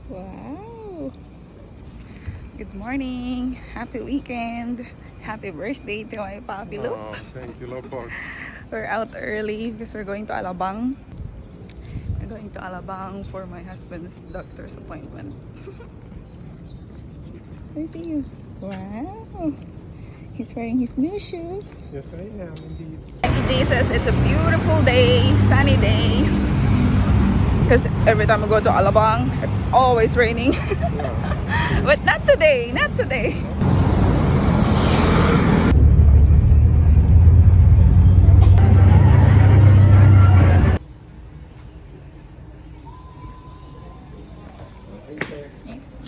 Wow. Good morning. Happy weekend. Happy birthday to my puppy Loop. Oh, thank you, Lopok. We're out early because we're going to Alabang. We're going to Alabang for my husband's doctor's appointment. I see you. Wow. He's wearing his new shoes. Yes, I am indeed. Thank you, Jesus. It's a beautiful day, sunny day. Because every time we go to Alabang, it's always raining. Yeah. But not today, not today.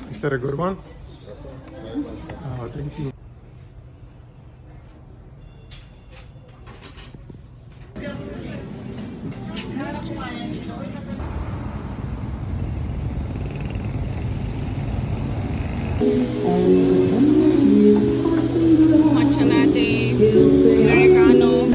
Is that a good one? Oh, thank you. Matcha latte, Americano.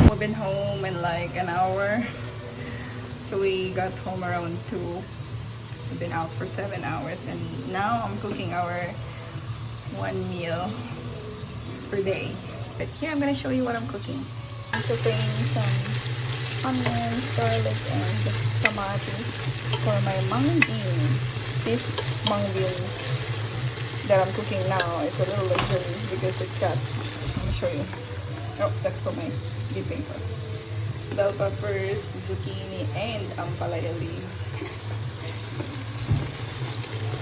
We've been home in like an hour. So we got home around 2. We've been out for 7 hours and now I'm cooking our one meal per day. But here I'm gonna show you what I'm cooking. I'm cooking some onions, garlic, and tomato for my mung bean. This mung bean that I'm cooking now is a little luxury because it's got, let me show you. Oh, that's for my dipping sauce. Bell peppers, zucchini, and ampalaya leaves.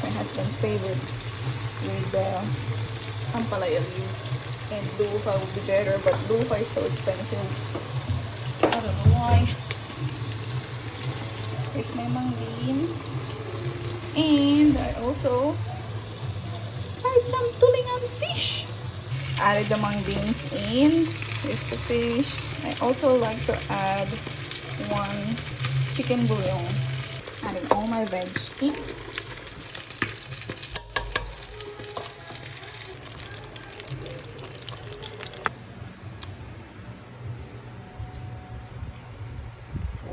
My husband's favorite with the ampalaya leaves. And duha would be better, but duha is so expensive. I don't know why. Here's my mung beans. And I also tried some tulingan fish. Added the mung beans in. Here's the fish. I also like to add 1 chicken bouillon. Adding all my veg in.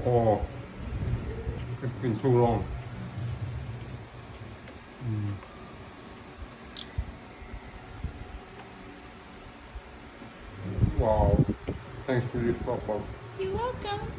Oh, it's been too long. Wow. Thanks for this, Lopok. You're welcome.